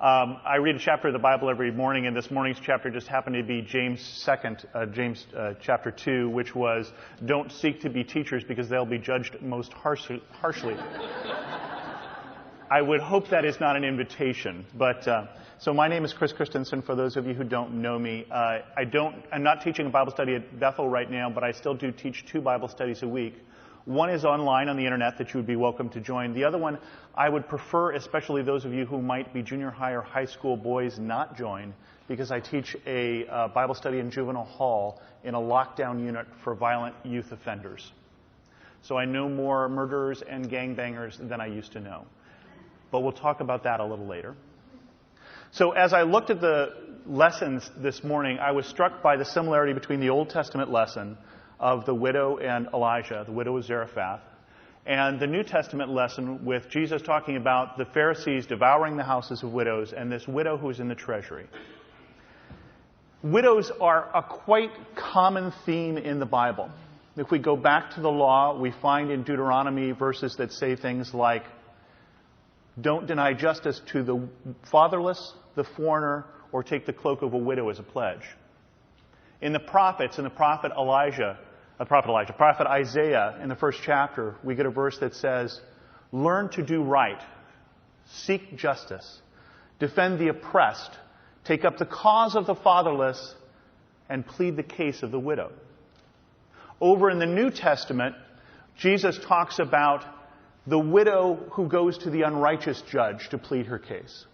I read a chapter of the Bible every morning, and this morning's chapter just happened to be James chapter 2, which was, don't seek to be teachers because they'll be judged most harshly. I would hope that is not an invitation. So my name is Chris Christensen, for those of you who don't know me. I'm not teaching a Bible study at Bethel right now, but I still do teach 2 Bible studies a week. One is online on the internet that you would be welcome to join. The other one, I would prefer, especially those of you who might be junior high or high school boys, not join, because I teach a Bible study in juvenile hall in a lockdown unit for violent youth offenders. So I know more murderers and gangbangers than I used to know. But we'll talk about that a little later. So as I looked at the lessons this morning, I was struck by the similarity between the Old Testament lesson of the widow and Elijah, the widow of Zeraphath, and the New Testament lesson with Jesus talking about the Pharisees devouring the houses of widows and this widow who's in the treasury. Widows are a quite common theme in the Bible. If we go back to the law, we find in Deuteronomy verses that say things like, don't deny justice to the fatherless, the foreigner, or take the cloak of a widow as a pledge. In the prophets, in the prophet Isaiah, in the first chapter, we get a verse that says, learn to do right, seek justice, defend the oppressed, take up the cause of the fatherless, and plead the case of the widow. Over in the New Testament, Jesus talks about the widow who goes to the unrighteous judge to plead her case.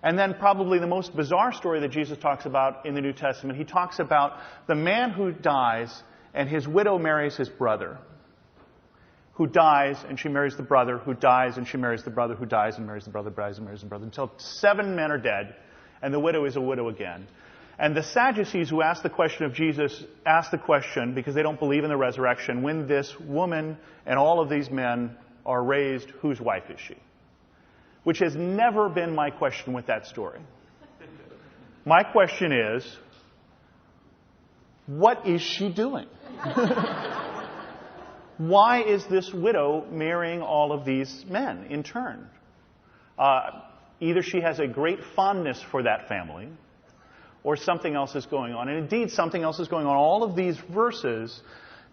And then probably the most bizarre story that Jesus talks about in the New Testament, he talks about the man who dies and his widow marries his brother, who dies and she marries the brother, who dies and she marries the brother, who dies and marries the brother, dies and marries the brother, until 7 men are dead, and the widow is a widow again. And the Sadducees who ask the question of Jesus ask the question, because they don't believe in the resurrection, when this woman and all of these men are raised, whose wife is she? Which has never been my question with that story. My question is, what is she doing? Why is this widow marrying all of these men in turn? Either she has a great fondness for that family, or something else is going on. And indeed, something else is going on. All of these verses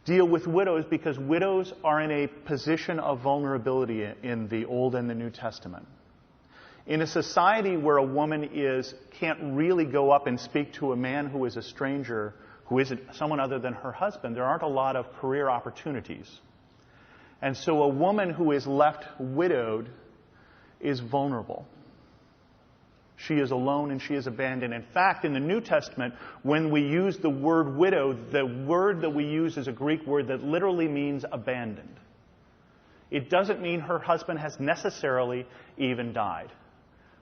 deal with widows because widows are in a position of vulnerability in the Old and the New Testament. In a society where a woman can't really go up and speak to a man who is a stranger, who isn't someone other than her husband, there aren't a lot of career opportunities. And so a woman who is left widowed is vulnerable. She is alone and she is abandoned. In fact, in the New Testament, when we use the word widow, the word that we use is a Greek word that literally means abandoned. It doesn't mean her husband has necessarily even died,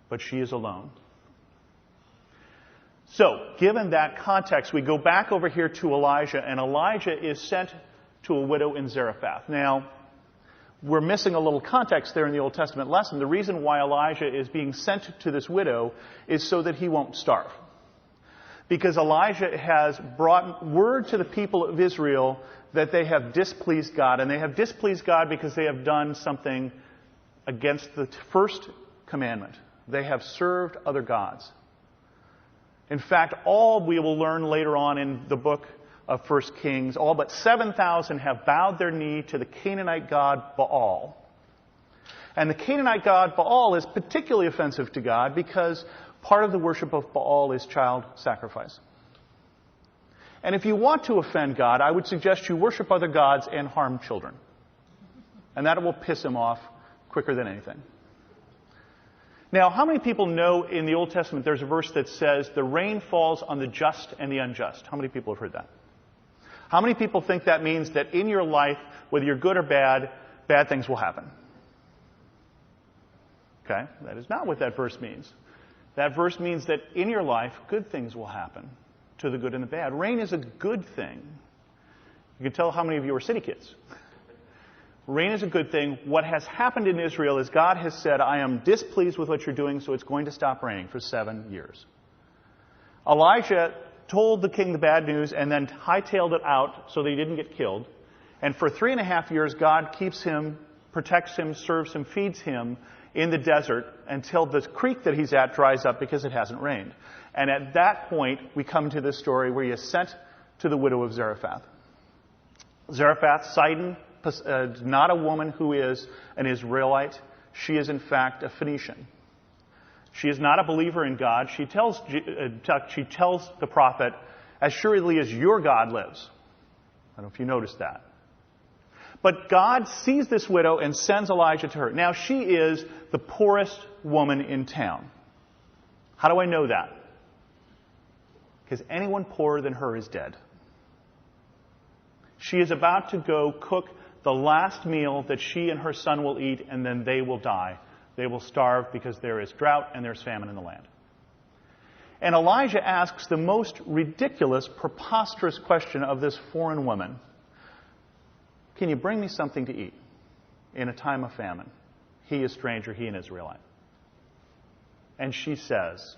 but she is alone. So, given that context, we go back over here to Elijah, and Elijah is sent to a widow in Zarephath. Now, we're missing a little context there in the Old Testament lesson. The reason why Elijah is being sent to this widow is so that he won't starve. Because Elijah has brought word to the people of Israel that they have displeased God. And they have displeased God because they have done something against the first commandment. They have served other gods. In fact, all we will learn later on in the book of 1 Kings, all but 7,000 have bowed their knee to the Canaanite god Baal. And the Canaanite god Baal is particularly offensive to God because part of the worship of Baal is child sacrifice. And if you want to offend God, I would suggest you worship other gods and harm children. And that will piss him off quicker than anything. Now, how many people know in the Old Testament there's a verse that says, the rain falls on the just and the unjust? How many people have heard that? How many people think that means that in your life, whether you're good or bad, bad things will happen? Okay, that is not what that verse means. That verse means that in your life, good things will happen to the good and the bad. Rain is a good thing. You can tell how many of you are city kids. Rain is a good thing. What has happened in Israel is God has said, I am displeased with what you're doing, so it's going to stop raining for 7 years. Elijah told the king the bad news and then hightailed it out so that he didn't get killed. And for 3.5 years, God keeps him, protects him, serves him, feeds him in the desert until the creek that he's at dries up because it hasn't rained. And at that point, we come to this story where he is sent to the widow of Zeraphath. Zeraphath, Sidon, not a woman who is an Israelite. She is, in fact, a Phoenician. She is not a believer in God. She tells the prophet, as surely as your God lives. I don't know if you noticed that. But God sees this widow and sends Elijah to her. Now, she is the poorest woman in town. How do I know that? Because anyone poorer than her is dead. She is about to go cook the last meal that she and her son will eat, and then they will die. They will starve because there is drought and there's famine in the land. And Elijah asks the most ridiculous, preposterous question of this foreign woman. Can you bring me something to eat in a time of famine? He is stranger, he an Israelite. And she says,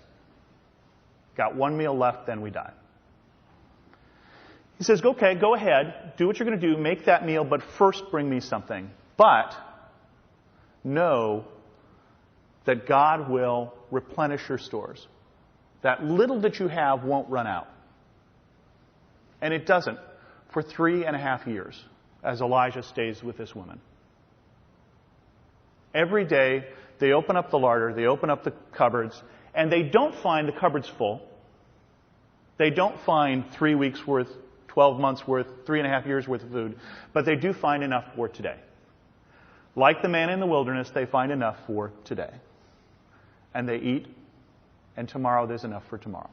got one meal left, then we die. He says, okay, go ahead, do what you're going to do, make that meal, but first bring me something. But know that God will replenish your stores. That little that you have won't run out. And it doesn't for 3.5 years as Elijah stays with this woman. Every day they open up the larder, they open up the cupboards, and they don't find the cupboards full. They don't find 3 weeks worth, 12 months worth, 3.5 years worth of food, but they do find enough for today. Like the man in the wilderness, they find enough for today. And they eat, and tomorrow there's enough for tomorrow.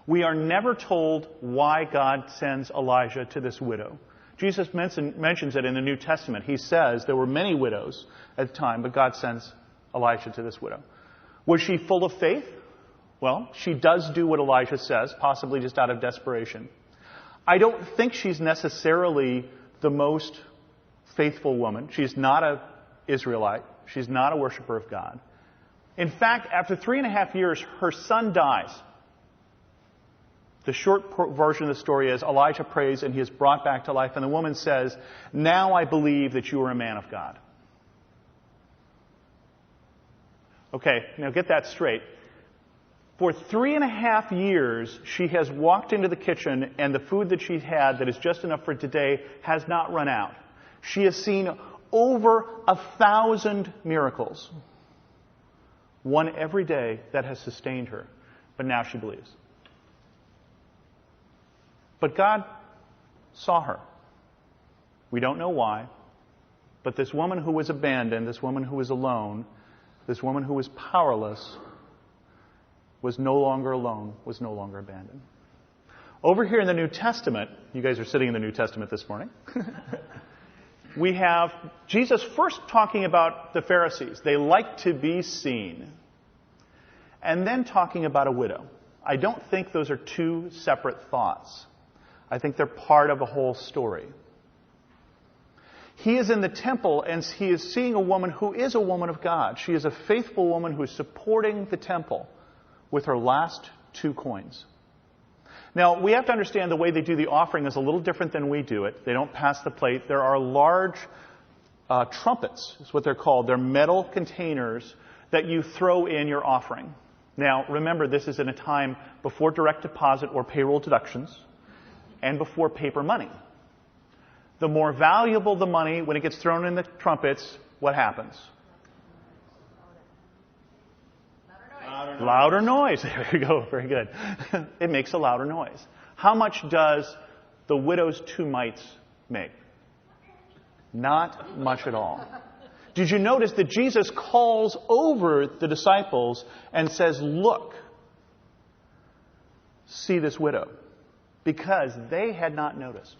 We are never told why God sends Elijah to this widow. Jesus mentions it in the New Testament. He says there were many widows at the time, but God sends Elijah to this widow. Was she full of faith? Well, she does do what Elijah says, possibly just out of desperation. I don't think she's necessarily the most faithful woman. She's not an Israelite. She's not a worshiper of God. In fact, after 3.5 years, her son dies. The short version of the story is Elijah prays and he is brought back to life. And the woman says, now I believe that you are a man of God. Okay, now get that straight. For 3.5 years, she has walked into the kitchen and the food that she's had that is just enough for today has not run out. She has seen over 1,000 miracles. One every day that has sustained her. But now she believes. But God saw her. We don't know why. But this woman who was abandoned, this woman who was alone, this woman who was powerless, was no longer alone, was no longer abandoned. Over here in the New Testament, you guys are sitting in the New Testament this morning, we have Jesus first talking about the Pharisees. They like to be seen. And then talking about a widow. I don't think those are two separate thoughts. I think they're part of a whole story. He is in the temple and he is seeing a woman who is a woman of God. She is a faithful woman who is supporting the temple with her last 2 coins. Now, we have to understand the way they do the offering is a little different than we do it. They don't pass the plate. There are large trumpets, is what they're called. They're metal containers that you throw in your offering. Now, remember, this is in a time before direct deposit or payroll deductions and before paper money. The more valuable the money, when it gets thrown in the trumpets, what happens? Louder noise. There you go. Very good. It makes a louder noise. How much does the widow's 2 mites make? Not much at all. Did you notice that Jesus calls over the disciples and says, look, see this widow? Because they had not noticed.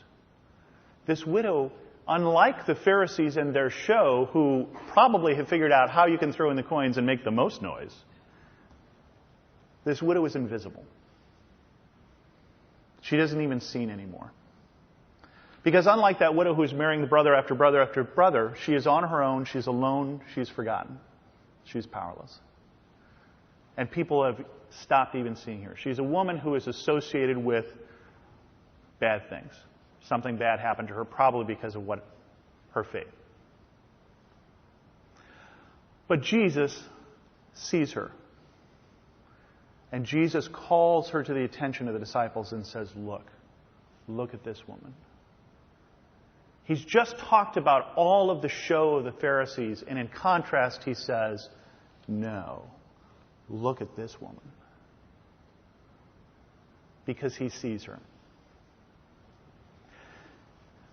This widow, unlike the Pharisees and their show, who probably have figured out how you can throw in the coins and make the most noise, this widow is invisible. She doesn't even seen anymore. Because unlike that widow who's marrying the brother after brother after brother, she is on her own, she's alone, she's forgotten. She's powerless. And people have stopped even seeing her. She's a woman who is associated with bad things. Something bad happened to her, probably because of her faith. But Jesus sees her. And Jesus calls her to the attention of the disciples and says, look at this woman. He's just talked about all of the show of the Pharisees, and in contrast he says, no, look at this woman. Because he sees her.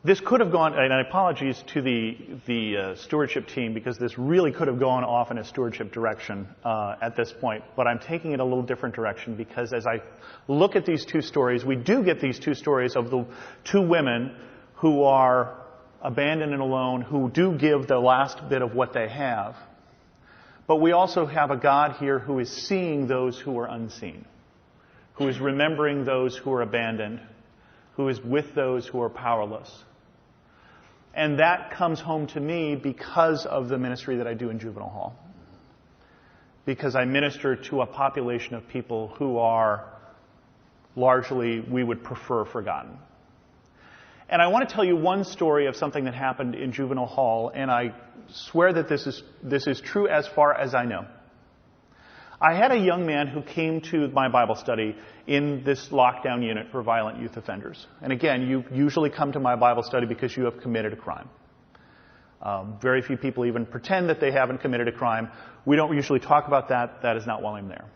This could have gone, and apologies to the stewardship team, because this really could have gone off in a stewardship direction at this point, but I'm taking it a little different direction, because as I look at these two stories, we do get these two stories of the two women who are abandoned and alone, who do give the last bit of what they have, but we also have a God here who is seeing those who are unseen, who is remembering those who are abandoned, who is with those who are powerless. And that comes home to me because of the ministry that I do in juvenile hall. Because I minister to a population of people who are largely, we would prefer, forgotten. And I want to tell you one story of something that happened in juvenile hall, and I swear that this is true as far as I know. I had a young man who came to my Bible study in this lockdown unit for violent youth offenders. And again, you usually come to my Bible study because you have committed a crime. Very few people even pretend that they haven't committed a crime. We don't usually talk about that. That is not why I'm there.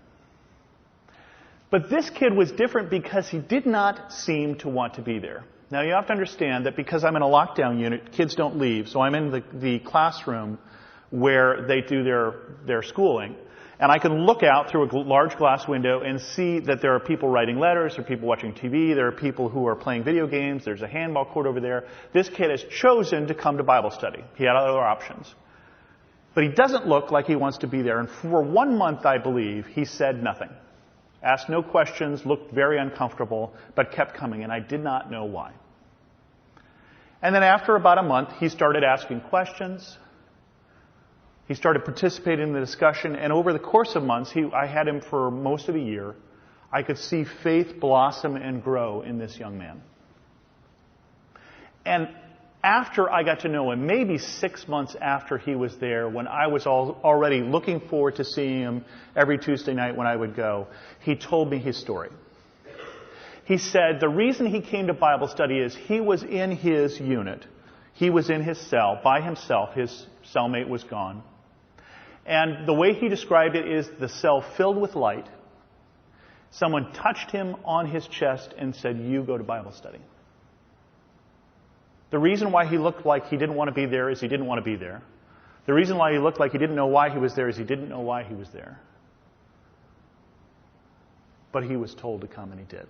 But this kid was different because he did not seem to want to be there. Now, you have to understand that because I'm in a lockdown unit, kids don't leave. So I'm in the classroom where they do their schooling. And I can look out through a large glass window and see that there are people writing letters, there are people watching TV, there are people who are playing video games, there's a handball court over there. This kid has chosen to come to Bible study. He had other options. But he doesn't look like he wants to be there. And for 1 month, I believe, he said nothing. Asked no questions, looked very uncomfortable, but kept coming, and I did not know why. And then after about a month, he started asking questions. He started participating in the discussion, and over the course of months, I had him for most of a year. I could see faith blossom and grow in this young man. And after I got to know him, maybe 6 months after he was there, when I was already looking forward to seeing him every Tuesday night when I would go, he told me his story. He said the reason he came to Bible study is he was in his unit. He was in his cell by himself. His cellmate was gone. And the way he described it is the cell filled with light. Someone touched him on his chest and said, "You go to Bible study." The reason why he looked like he didn't want to be there is he didn't want to be there. The reason why he looked like he didn't know why he was there is he didn't know why he was there. But he was told to come, and he did.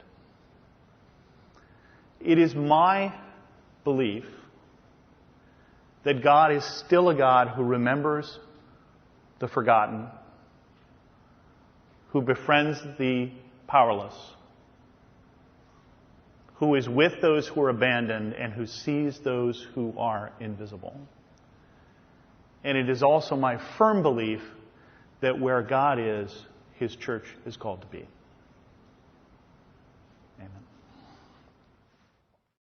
It is my belief that God is still a God who remembers the forgotten, who befriends the powerless, who is with those who are abandoned, and who sees those who are invisible. And it is also my firm belief that where God is, His church is called to be. Amen.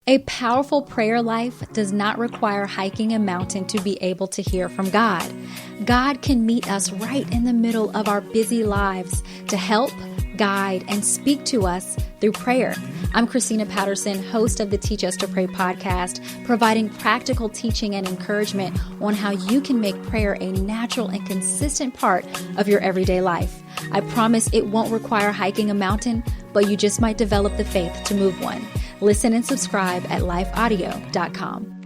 A powerful prayer life does not require hiking a mountain to be able to hear from God. God can meet us right in the middle of our busy lives to help, guide, and speak to us through prayer. I'm Christina Patterson, host of the Teach Us to Pray podcast, providing practical teaching and encouragement on how you can make prayer a natural and consistent part of your everyday life. I promise it won't require hiking a mountain, but you just might develop the faith to move one. Listen and subscribe at lifeaudio.com.